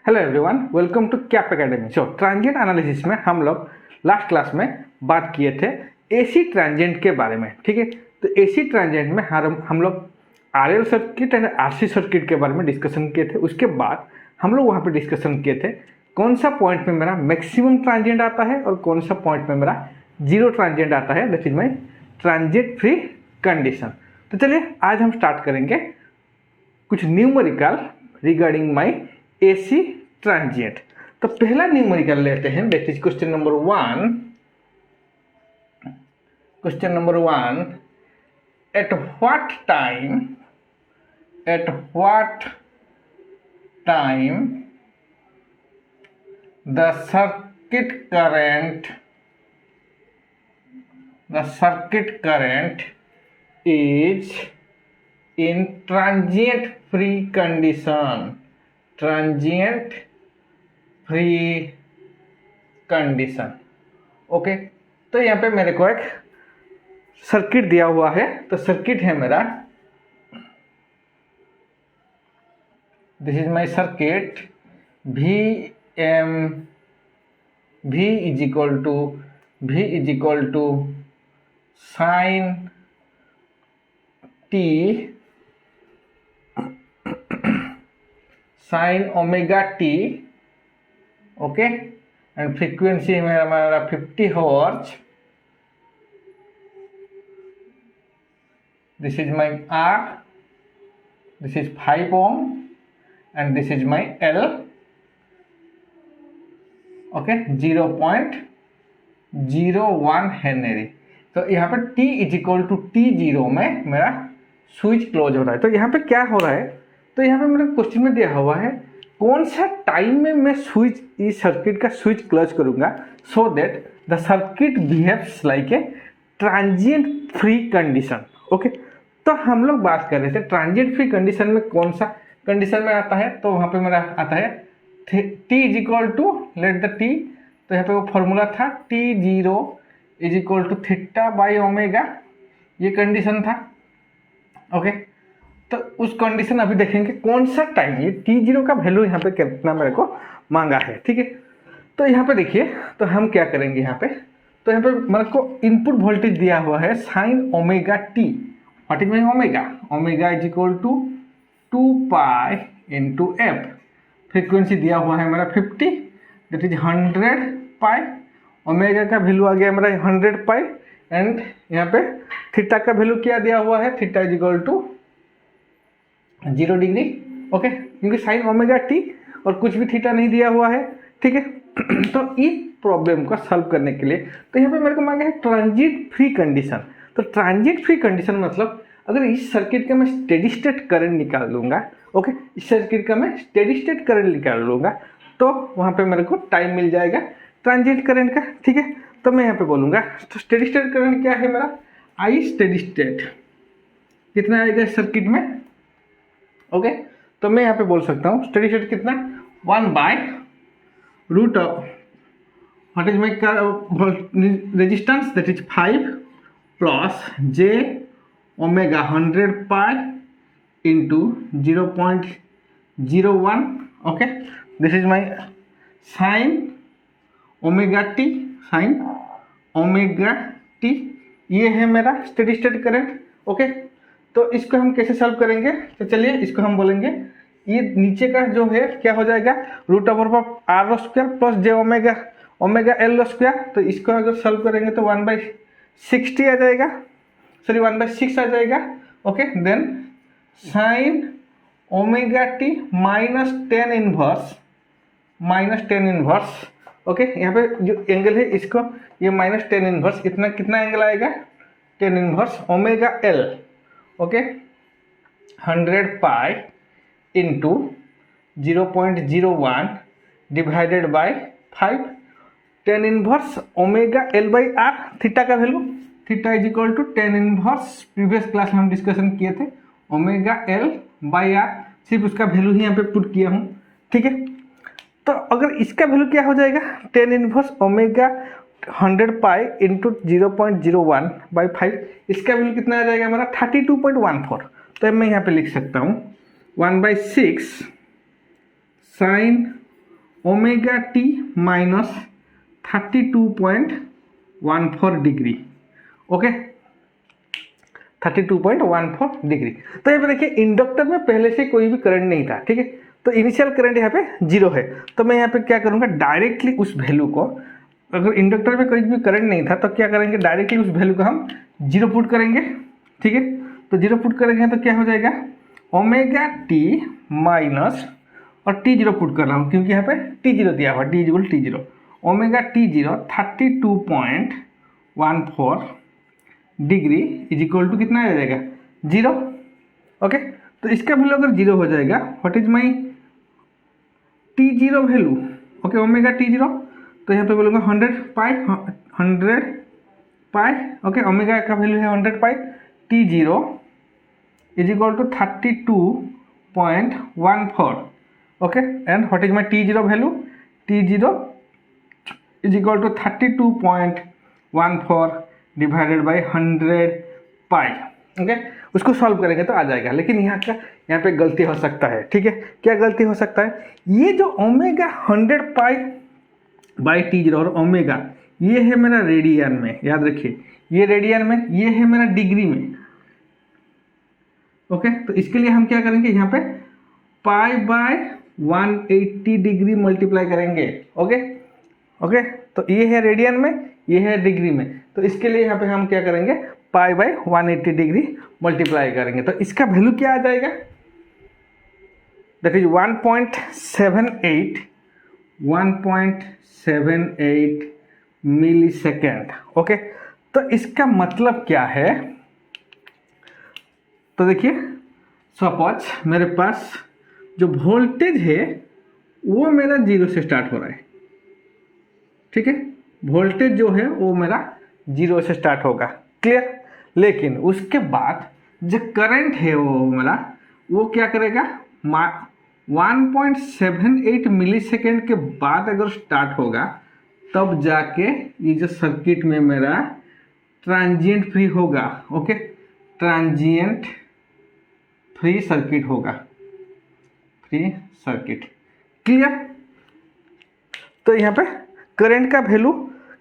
Hello everyone, welcome to Cap Academy. So transient analysis में हम लोग लास्ट क्लास में बात किए थे एसी ट्रांजिएंट के बारे में। ठीक है, तो एसी ट्रांजिएंट में हम लोग RL circuit and RC circuit के बारे में डिस्कशन किए थे। उसके बाद हम लोग वहाँ पे डिस्कशन किए थे कौन सा पॉइंट में मेरा मैक्सिमम ट्रांजिएंट आता है और कौन सा पॉइंट में मेरा जीरो ट्रांजिएंट आता है, that is my transient free condition. तो चलिए आज हम स्टार्ट करेंगे कुछ न्यूमेरिकल रिगार्डिंग माई एसी ट्रांजिएंट। तो पहला न्यूमेरिकल लेते हैं, that is question number one. Eight what time the circuit current is in transient free condition। Okay, तो यहाँ पे मेरे को एक सर्किट दिया हुआ है। तो सर्किट है मेरा, this is my circuit. V is equal to sine t sine omega t. Okay, and frequency है हमारा 50 hertz. This is my R, this is 5 ohm and this is my L। Okay, 0.01 henry. तो यहाँ पे T is equal to T0 में मेरा switch close हो रहा है। तो यहाँ पे क्या हो रहा है, तो यहाँ पे मेरे क्वेश्चन में दिया हुआ है कौन सा टाइम में मैं स्विच इस सर्किट का स्विच क्लोज करूंगा सो that the circuit behaves like a transient free condition. Okay, तो हम लोग बात कर रहे थे ट्रांजिएंट फ्री कंडीशन में कौन सा कंडीशन में आता है। तो वहाँ पे मेरा आता है T is equal to let the T। तो यहाँ पे वो फॉर्मूला था T0 is equal to theta by omega, ये कंडीशन था। ओके, तो उस कंडीशन अभी देखेंगे कौन सा टाइम, ये T0 का वैल्यू यहाँ पे कितना मेरे को मांगा है। ठीक है, तो यहाँ पे देखिए, तो हम क्या करेंगे यहाँ पे, तो यहाँ पे मेरे को इनपुट वोल्टेज दिया हुआ है sine omega t. What is my omega is equal to 2 pi into f. Frequency दिया हुआ है मेरा 50, दैट इज 100 पाई। ओमेगा का वैल्यू आ गया मेरा 100 पाई एंड यहाँ पे थीटा का वैल्यू क्या दिया हुआ है, theta is equal to 0 degree. Okay, क्योंकि साइन ओमेगा टी और कुछ भी थीटा नहीं दिया हुआ है। ठीक है, तो इस प्रॉब्लम को सॉल्व करने के लिए तो यहाँ पे मेरे को मांगा है ट्रांजिएंट फ्री कंडीशन। तो ट्रांजिएंट फ्री कंडीशन मतलब अगर इस सर्किट का मैं स्टेडी स्टेट करंट निकाल लूँगा, ओके, इस सर्किट का मैं स्टेडी स्टेट करंट निकाल लूँगा तो वहाँ पे मेरे को टाइम मिल जाएगा ट्रांजिएंट करंट का। ठीक है, तो मैं यहाँ पे बोलूँगा तो स्टेडी स्टेट करंट क्या है मेरा, आई स्टेडी स्टेट कितना आएगा इस सर्किट में। ओके, तो मैं यहाँ पे बोल सकता हूँ स्टेडी स्टेट कितना, 1 by root of what is my resistance, that is 5 plus J omega 100 pi into 0.01। Okay, this is my sine omega t, ये है मेरा स्टेडी स्टेट करंट। ओके, तो इसको हम कैसे सॉल्व करेंगे, तो चलिए इसको हम बोलेंगे ये नीचे का जो है क्या हो जाएगा, root over of R square plus J omega L square. तो इसको अगर सॉल्व करेंगे तो 1/60 आ जाएगा, सॉरी 1/6 आ जाएगा। Okay, then sine omega t minus ten inverse. Okay, यहाँ पे जो एंगल है इसको ये -10 इनवर्स, कितना एंगल आएगा, 10 inverse omega L। Okay, 100 pi into 0.01 divided by 5, 10 inverse omega L by R। Theta का value, theta is equal to 10 inverse, previous class में हम डिस्कशन किए थे, ओमेगा L बाई R, सिर्फ उसका वैल्यू ही यहाँ पे पुट किया हूँ। ठीक है, तो अगर इसका वैल्यू क्या हो जाएगा, 10 inverse omega 100 pi into 0.01 by 5, इसका वैल्यू कितना आ जाएगा हमारा 32.14। तो मैं यहाँ पे लिख सकता हूँ 1/6 sign omega t minus 32.14 degree. Okay, 32.14 degree. तो यहाँ पे देखिए इंडक्टर में पहले से कोई भी करंट नहीं था, ठीक है, तो इनिशियल करंट यहाँ पे 0 है। तो मैं यहाँ पे क्या करूँगा, डायरेक्टली उस वैल्यू को, अगर इंडक्टर में कोई भी करंट नहीं था तो क्या करेंगे, डायरेक्टली उस वैल्यू को हम 0 पुट करेंगे, ठीक है। तो 0 पुट करेंगे तो क्या हो जाएगा, ओमेगा टी माइनस, और T0 पुट कर रहा हूँ क्योंकि यहाँ पे T0 दिया हुआ, T equal T0, omega T0 32.14 degree is equal to कितना आ जाएगा, 0। ओके, तो इसका वैल्यू अगर 0 हो जाएगा, what is my T0 value, okay, omega T0, तो यहाँ पे बोलूँगा 100 पाई, ओके, ओमेगा का वैल्यू है 100 pi, T0 is equal to 32.14, okay, and what is my T0 value, T0 is equal to 32.14 divided by 100 pi. Okay, उसको solve करेंगे तो आ जाएगा, लेकिन यहाँ पे गलती हो सकता है, ठीक है। क्या गलती हो सकता है, ये जो ओमेगा 100 पाई बाई T0 और ओमेगा, ये है मेरा रेडियन में, याद रखिए, ये रेडियन में, ये है मेरा डिग्री में। ओके, तो इसके लिए हम क्या करेंगे, यहाँ पे पाई बाय 180 डिग्री मल्टीप्लाई करेंगे। ओके, ओके, तो ये है रेडियन में, ये है डिग्री में, तो इसके लिए यहाँ पे हम क्या करेंगे, पाई बाय 180 डिग्री मल्टीप्लाई करेंगे। तो इसका वैल्यू क्या आ जाएगा, that is 1.78 millisecond. Okay, तो इसका मतलब क्या है, तो देखिए सपोज मेरे पास जो वोल्टेज है वो मेरा 0 से स्टार्ट हो रहा है, ठीक है, वोल्टेज जो है वो मेरा 0 से स्टार्ट होगा, क्लियर। लेकिन उसके बाद जो करंट है वो मेरा, वो क्या करेगा, 1.78 मिली सेकेंड के बाद अगर स्टार्ट होगा तब जाके ये जो सर्किट में मेरा ट्रांजिएंट फ्री होगा। ओके, ट्रांजिएंट फ्री सर्किट होगा, फ्री सर्किट, क्लियर। तो यहाँ पे करंट का वैल्यू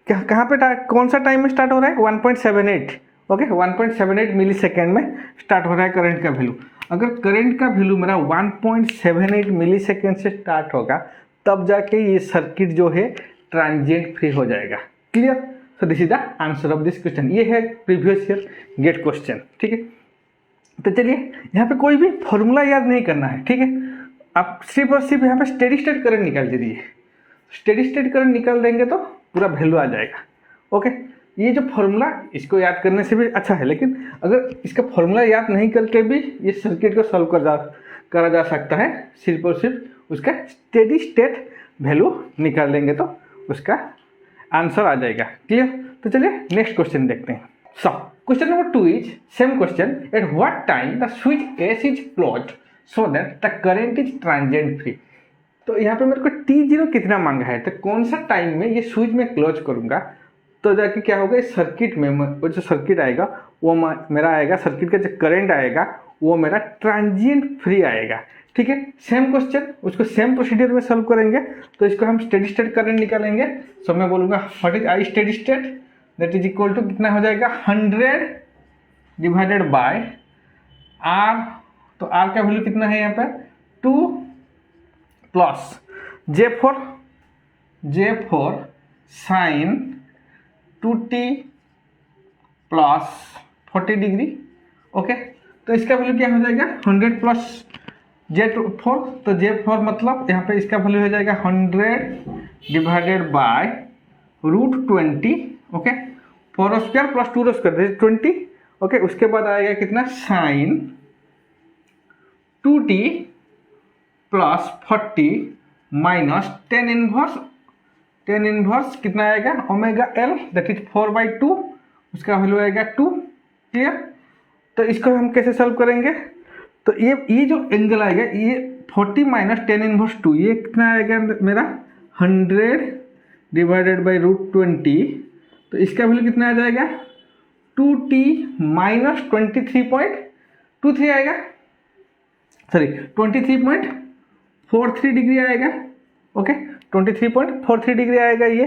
कहाँ पे, कौन सा टाइम में स्टार्ट हो रहा है, 1.78, ओके, 1.78 मिली सेकेंड में स्टार्ट हो रहा है करंट का वैल्यू। अगर करंट का वैल्यू मेरा 1.78 मिली सेकेंड से स्टार्ट होगा तब जाके ये सर्किट जो है ट्रांजिएंट फ्री हो जाएगा, clear. So this is the answer of this question, ये है प्रीवियस ईयर गेट क्वेश्चन, ठीक है। तो चलिए यहाँ पे कोई भी फॉर्मूला याद नहीं करना है, ठीक है, आप सिर्फ और सिर्फ यहाँ पे स्टेडी स्टेट करंट निकाल दीजिए, स्टेडी स्टेट करंट निकाल देंगे तो पूरा वैल्यू आ जाएगा। ओके, ये जो फॉर्मूला, इसको याद करने से भी अच्छा है, लेकिन अगर इसका फॉर्मूला याद नहीं करके भी ये सर्किट को सॉल्व करा जा सकता है, सिर्फ और सिर्फ उसका स्टेडी स्टेट वैल्यू निकाल देंगे तो उसका आंसर आ जाएगा, क्लियर। तो चलिए नेक्स्ट क्वेश्चन देखते हैं। So question number 2 is same question, eight what time the switch S is closed so that the current is transient free. तो यहाँ पे मेरे को T0 कितना मांगा है, तो कौन सा टाइम में ये स्विच में क्लोज करूँगा तो जाके क्या होगा, इस सर्किट में वो जो सर्किट आएगा वो मेरा आएगा, सर्किट का जो करंट आएगा वो मेरा ट्रांजिएंट फ्री आएगा, ठीक है। सेम क्वेश्चन, उसको सेम प्रोसीजर में सॉल्व करेंगे। तो इसको हम स्टेडी स्टेट करंट निकालेंगे। सो मैं बोलूँगा what is I steady state, that is equal to कितना हो जाएगा, 100 डिवाइडेड बाय आर। तो आर का वैल्यू कितना है यहाँ पर, 2 plus J4 sine 2t plus 40 degree. Okay, तो इसका वैल्यू क्या हो जाएगा, 100 प्लस J4, तो J4 मतलब यहाँ पे इसका वैल्यू हो जाएगा 100 divided by √20। Okay, 4 square plus 2 square 20। Okay, उसके बाद आएगा कितना, sine 2t plus 40 minus ten inverse कितना आएगा, ओमेगा एल, दैट इज 4/2, उसका वैल्यू आएगा 2, क्लियर। तो इसको हम कैसे सॉल्व करेंगे, तो ये जो एंगल आएगा, ये 40 माइनस टेन इनवर्स 2, ये कितना आएगा मेरा 100 डिवाइडेड बाई √20। तो इसका वैल्यू कितना आ जाएगा, 2t माइनस 23.23 आएगा, सॉरी 23.43 डिग्री आएगा। ओके, 23.43 डिग्री आएगा ये।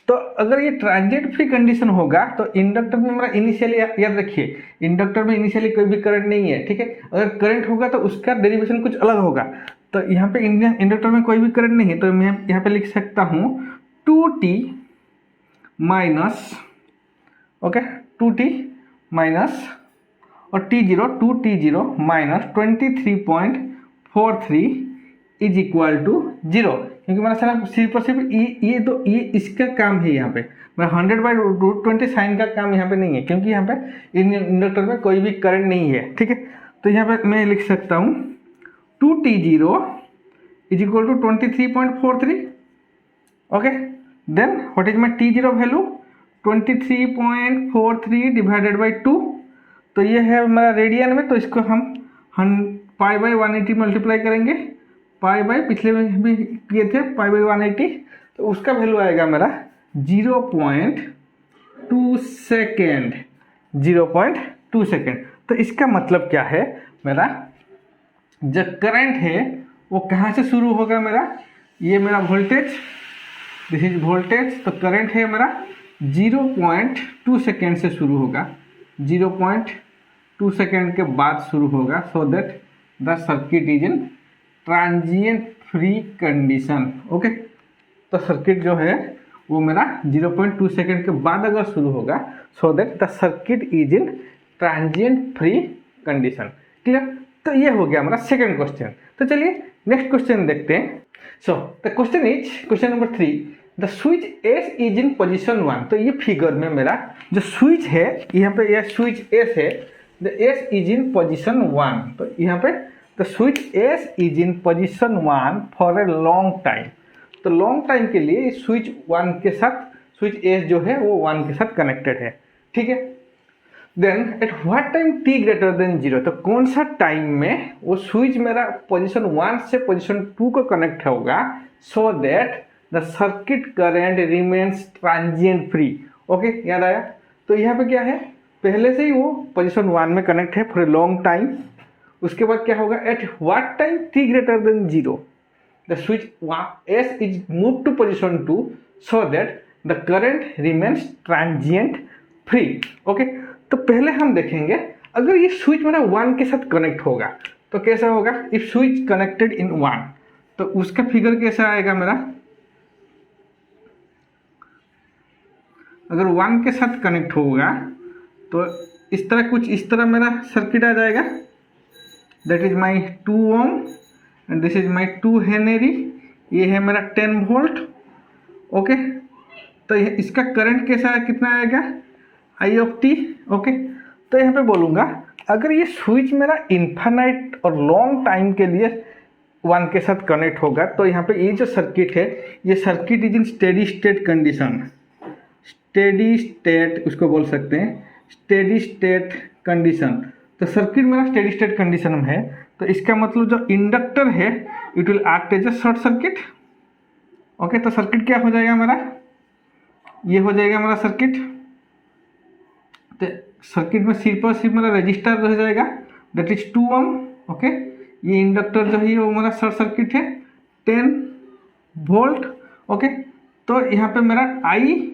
तो अगर ये ट्रांजिएंट फ्री कंडीशन होगा तो इंडक्टर में हमारा इनिशियली, याद रखिए इंडक्टर में इनिशियली कोई भी करंट नहीं है, ठीक है। अगर करंट होगा तो उसका डेरिवेशन कुछ अलग होगा। तो यहाँ पे इंडक्टर में कोई भी करंट नहीं है, तो मैं यहाँ पे लिख सकता हूँ 2t minus, okay 2t minus और t0 2t0 minus 23.43 is equal to 0, क्योंकि मेरा सारा सिर्फ और सिर्फ ये इसका काम है। यहाँ पे मेरा 100/√20 साइन का काम यहाँ पे नहीं है, क्योंकि यहाँ पे इंडक्टर में कोई भी करंट नहीं है, ठीक है। तो यहाँ पे मैं लिख सकता हूँ 2t0 is equal to 23.43, okay. Then what is my t0 value 23.43 divided by 2, तो ये है हमारा रेडियन में। तो इसको हम π/180 मल्टीप्लाई करेंगे, पिछले में भी किए थे π/180, तो उसका वैल्यू आएगा मेरा 0.2 सेकेंड, 0.2 सेकेंड। तो इसका मतलब क्या है, मेरा जो करंट है वो कहाँ से शुरू होगा, मेरा ये मेरा वोल्टेज, दिस इज वोल्टेज। तो करंट है मेरा 0.2 सेकेंड से शुरू होगा, 0.2 सेकेंड के बाद शुरू होगा, सो that the circuit is in transient free condition, okay. तो सर्किट जो है वो मेरा 0.2 सेकेंड के बाद अगर शुरू होगा, सो that the circuit is in transient free condition, clear. तो ये हो गया हमारा सेकेंड क्वेश्चन। तो चलिए नेक्स्ट क्वेश्चन देखते हैं। So the question is question number 3, the switch S is in position 1। तो ये फिगर में मेरा जो स्विच है, यहाँ पे यह स्विच एस है, the S is in position 1। तो यहाँ पे the switch S is in position 1 for a long time. तो लॉन्ग टाइम के लिए स्विच 1 के साथ, स्विच एस जो है वो 1 के साथ कनेक्टेड है, ठीक है। Then at what time t greater than 0, तो कौन सा टाइम में वो स्विच मेरा पोजीशन 1 से पोजीशन 2 को कनेक्ट होगा, सो that the circuit current remains transient free, okay. याद आया। तो यहाँ पे क्या है, पहले से ही वो पोजीशन 1 में कनेक्ट है फॉर ए लॉन्ग टाइम। उसके बाद क्या होगा, at what time t greater than 0 the switch s is move to position 2 so that the current remains transient free, okay. तो पहले हम देखेंगे अगर ये स्विच मेरा 1 के साथ कनेक्ट होगा तो कैसा होगा। इफ स्विच कनेक्टेड इन 1, तो उसका फिगर कैसा आएगा मेरा, अगर 1 के साथ कनेक्ट होगा तो इस तरह, कुछ इस तरह मेरा सर्किट आ जाएगा। That is my 2 ohm and this is my 2 Henry, ये है मेरा 10 वोल्ट, ओके। तो इसका करंट कैसा है, कितना आएगा, आई ऑफ टी, ओके। तो यहाँ पे बोलूँगा अगर ये स्विच मेरा इन्फानाइट और लॉन्ग टाइम के लिए 1 के साथ कनेक्ट होगा, तो यहाँ पे ये जो सर्किट है, ये circuit is in steady state condition, steady state उसको बोल सकते हैं, स्टेडी स्टेट कंडीशन। तो सर्किट मेरा स्टेडी स्टेट कंडीशन में है, तो इसका मतलब जो इंडक्टर है it will act as a short circuit, okay. तो सर्किट क्या हो जाएगा मेरा, ये हो जाएगा मेरा सर्किट। तो सर्किट में सिर्फ और सिर्फ मेरा रजिस्टर रह जाएगा, दैट इज 2 ओम, ओके। ये इंडक्टर जो है वो मेरा शॉर्ट सर्किट है 10 वोल्ट, ओके। तो यहाँ पे मेरा आई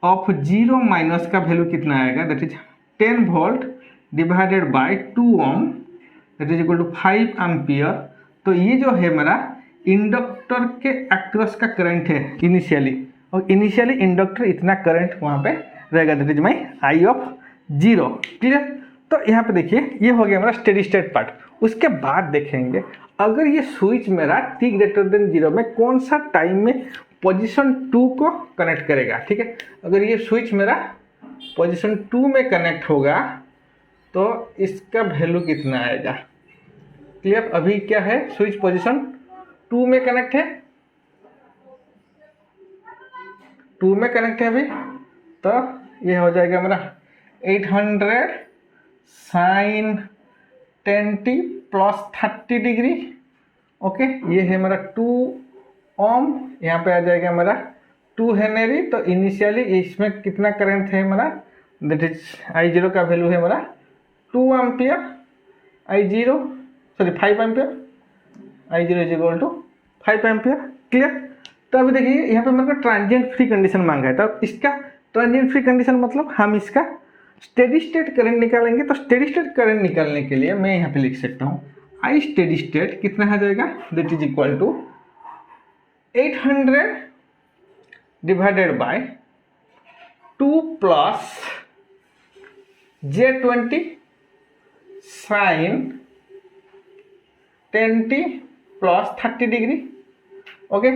ऑफ 0 माइनस का वैल्यू कितना आएगा, that is 10 volt divided by 2 ohm, that is equal to 5 ampere. तो ये जो है मेरा इंडक्टर के अक्रॉस का करंट है इनिशियली, और इनिशियली इंडक्टर इतना करंट वहाँ पे रहेगा, that is my I of 0, clear. तो यहाँ पे देखिए ये हो गया मेरा स्टेडी स्टेट पार्ट। उसके बाद देखेंगे अगर ये स्विच मेरा t ग्रेटर देन 0 में कौन सा टाइम में पोजीशन 2 को कनेक्ट करेगा, ठीक है। अगर ये स्विच मेरा पोजीशन 2 में कनेक्ट होगा तो इसका वैल्यू कितना आएगा, क्लियर। अभी क्या है, स्विच पोजीशन 2 में कनेक्ट है, 2 में कनेक्ट है अभी। तो ये हो जाएगा मेरा 800 sign 10t plus 30 degree, okay. ये है मेरा 2 ओम, यहाँ पे आ जाएगा मेरा 2 हेनरी। तो इनिशियली इसमें कितना करंट है मेरा, दैट इज I0 का वैल्यू है मेरा 2 ampere, I0 sorry 5 ampere, I0 is equal to 5 ampere, clear. तो अभी देखिए यहाँ पे मेरे को ट्रांजिएंट फ्री कंडीशन मांगा है, तो इसका ट्रांजिएंट फ्री कंडीशन मतलब हम इसका स्टेडी स्टेट करंट निकालेंगे। तो स्टेडी स्टेट करंट निकालने के लिए मैं यहाँ पे लिख सकता हूँ आई स्टेडी स्टेट कितना आ जाएगा, that is equal to 800 divided by 2 plus J20 sine 10t plus 30 degree. Okay,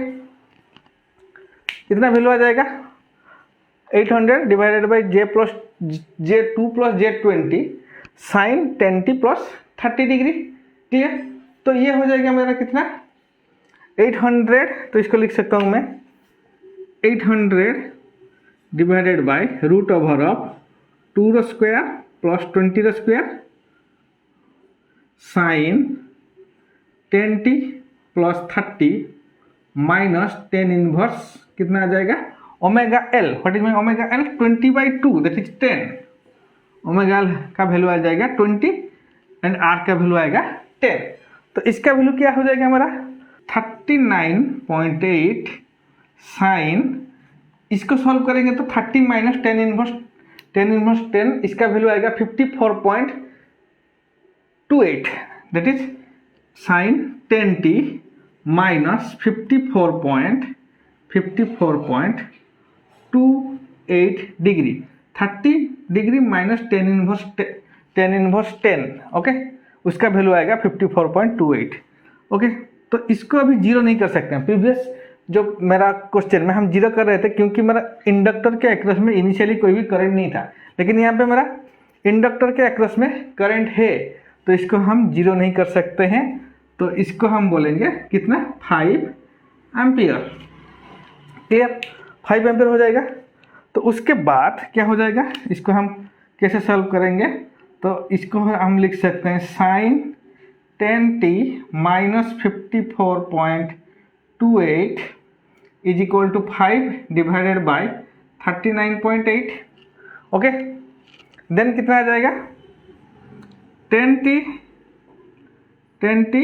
कितना वैल्यू आ जाएगा 800 divided by J2 plus J20 sine 10t plus 30 degree. Clear, तो ये हो जाएगा मेरा कितना 800, तो इसको लिख सकता हूँ मैं 800 divided by root over of 2 square plus 20 square sine 10t plus 30 minus 10 inverse कितना आ जाएगा omega L. What is my omega L 20/2 that is 10। Omega L का वैल्यू आ जाएगा 20 एंड आर का वैल्यू आएगा 10। तो इसका वैल्यू क्या हो जाएगा हमारा 39.8 साइन, इसको सॉल्व करेंगे तो 30 माइनस 10 इनवर्स 10 इसका वैल्यू आएगा 54.28 that is sine 10t minus 54.28 degree, 30 degree minus 10 inverse 10। Okay, उसका वैल्यू आएगा 54.28। ओके, तो इसको अभी जीरो नहीं कर सकते हैं। प्रीवियस जो मेरा क्वेश्चन में हम जीरो कर रहे थे क्योंकि मेरा इंडक्टर के अक्रॉस में इनिशियली कोई भी करंट नहीं था, लेकिन यहाँ पे मेरा इंडक्टर के अक्रॉस में करंट है, तो इसको हम जीरो नहीं कर सकते हैं। तो इसको हम बोलेंगे कितना 5 एम्पियर। क्लियर, 5 एम्पियर हो जाएगा। तो उसके बाद क्या हो जाएगा, इसको हम कैसे सॉल्व करेंगे, तो इसको हम लिख सकते हैं sine 10t minus 54.28 is equal to 5 divided by 39.8। Okay, then कितना आ जाएगा 10t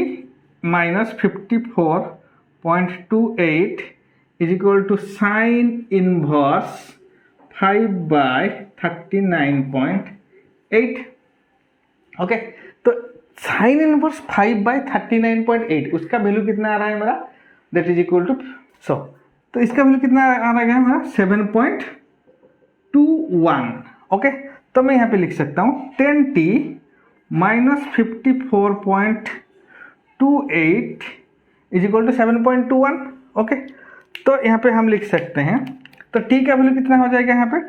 minus 54.28 is equal to sine inverse 5/39.8। Okay, तो साइन इनवर्स 5/39.8 उसका वैल्यू कितना आ रहा है मेरा, दैट इज इक्वल टू तो इसका वैल्यू कितना आ रहा है मेरा 7.21। ओके, तो मैं यहाँ पे लिख सकता हूँ 10t minus 54.28 is equal to 7.21। Okay, तो यहाँ पे हम लिख सकते हैं, तो t का वैल्यू कितना हो जाएगा यहाँ पे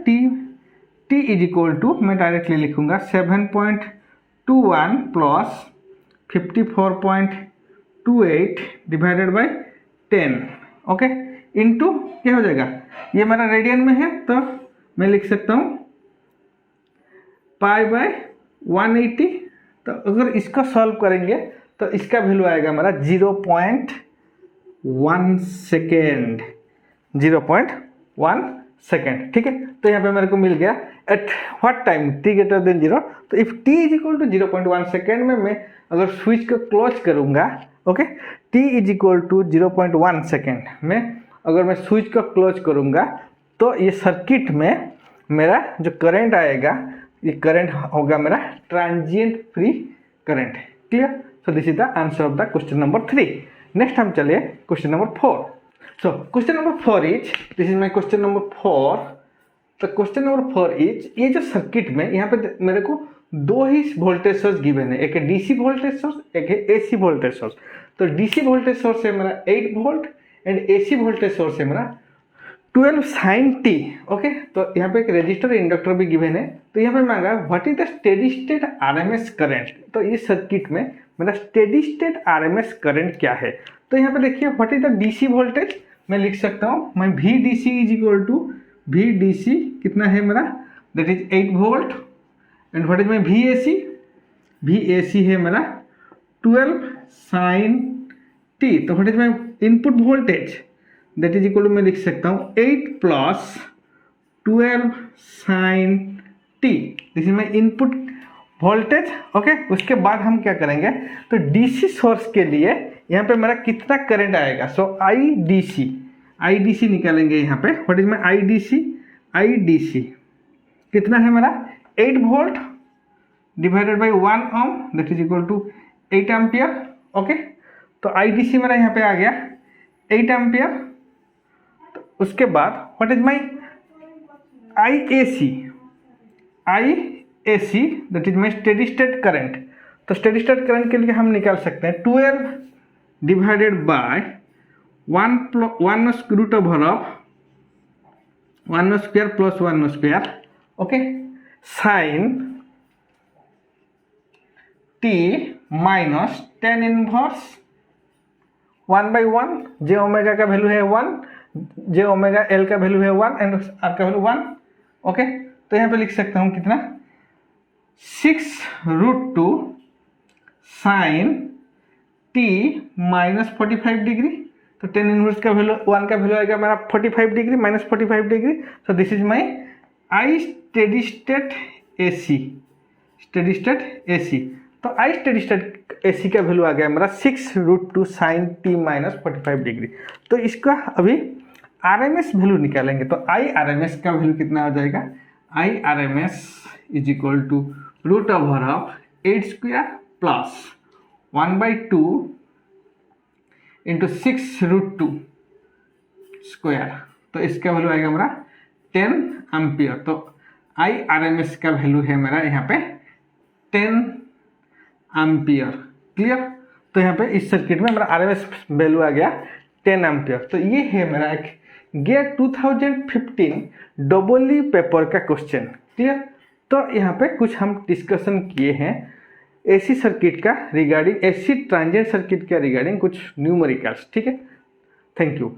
t इज इक्वल टू मैं डायरेक्टली लिखूंगा 7.21 plus 54.28 divided by 10। Okay, into क्या हो जाएगा, ये मेरा रेडियन में है तो मैं लिख सकता हूँ π/180। तो अगर इसको सॉल्व करेंगे तो इसका वैल्यू आएगा हमारा 0.1 सेकेंड, 0.1 सेकेंड। ठीक है, तो यहाँ पे मेरे को मिल गया at what time t greater than 0। तो if t is equal to 0.1 second में मैं अगर स्विच को क्लोज करूंगा, okay, t is equal to 0.1 second में अगर मैं स्विच को क्लोज करूंगा तो ये सर्किट में मेरा जो करंट आएगा, ये करंट होगा मेरा transient free current. Clear, so this is the answer of the question number 3। Next हम चलिए question number 4। So question number 4 is, this is my question number 4। तो क्वेश्चन नंबर 4 इज, ये जो सर्किट में यहाँ पे मेरे को दो ही वोल्टेज सोर्स गिवन है, एक है डीसी वोल्टेज सोर्स, एक है एसी वोल्टेज सोर्स। तो डीसी वोल्टेज सोर्स है मेरा 8 volt and AC voltage source है मेरा 12 साइन टी। ओके, तो यहाँ पे एक रेजिस्टर इंडक्टर भी गिवन है। तो यहाँ पे मांगा what is the steady state RMS current. तो इस सर्किट में मेरा स्टेडी स्टेट आरएमएस करंट क्या है, तो यहाँ पे देखिए what is the DC voltage, मैं लिख सकता हूँ मैं V D C is equal to V D C कितना है मेरा, that is 8 volt and what is my V A C है मेरा 12 साइन टी। तो what is my input voltage, that is equal to मैं लिख सकता हूँ 8 plus 12 sine T, this is my input voltage. Okay, उसके बाद हम क्या करेंगे, तो डीसी सोर्स के लिए यहाँ पे मेरा कितना करंट आएगा, सो आई डी सी IDC निकालेंगे यहाँ पे। व्हाट इज माई IDC कितना है मेरा 8 volt divided by 1 ohm that is equal to 8 ampere. Okay, तो IDC मेरा यहाँ पे आ गया 8 एम्पियर। तो उसके बाद what is my IAC that is my steady state current. तो स्टेडी स्टेट करंट के लिए हम निकाल सकते हैं 12 divided by 1 root over of 1 square plus 1 square. Okay, sine t minus ten inverse 1/1 J omega का वैल्यू है 1, जे ओमेगा एल का वैल्यू है 1 एंड आर का वैल्यू 1। ओके, तो यहाँ पे लिख सकता हूँ कितना 6√2 साइन t माइनस 45 डिग्री। तो टेन इनवर्स का वैल्यू 1 का वैल्यू आएगा मेरा 45 degree minus 45 degree. So this is my I steady state AC। तो आई स्टेडी स्टेट AC का वैल्यू आ गया मेरा 6√2 साइन t माइनस 45 डिग्री। तो इसका अभी RMS वैल्यू निकालेंगे। तो IRMS का वैल्यू कितना हो जाएगा IRMS is equal to root over of 8 square plus 1/2 into 6√2 square. तो इसका वैल्यू आएगा मेरा 10 एम्पियर। तो IRMS का वैल्यू है मेरा यहाँ पे 10 एम्पियर। क्लियर? तो यहाँ पे इस सर्किट में मेरा RMS वैल्यू आ गया 10 एम्पियर। तो ये है मेरा एक गेट 2015 डबली पेपर का क्वेश्चन। क्लियर? तो यहाँ पे कुछ हम डिस्कशन किए हैं AC सर्किट का रिगार्डिंग, AC ट्रांजिएंट सर्किट का रिगार्डिंग कुछ न्यूमेरिकल्स। ठीक है, थैंक यू।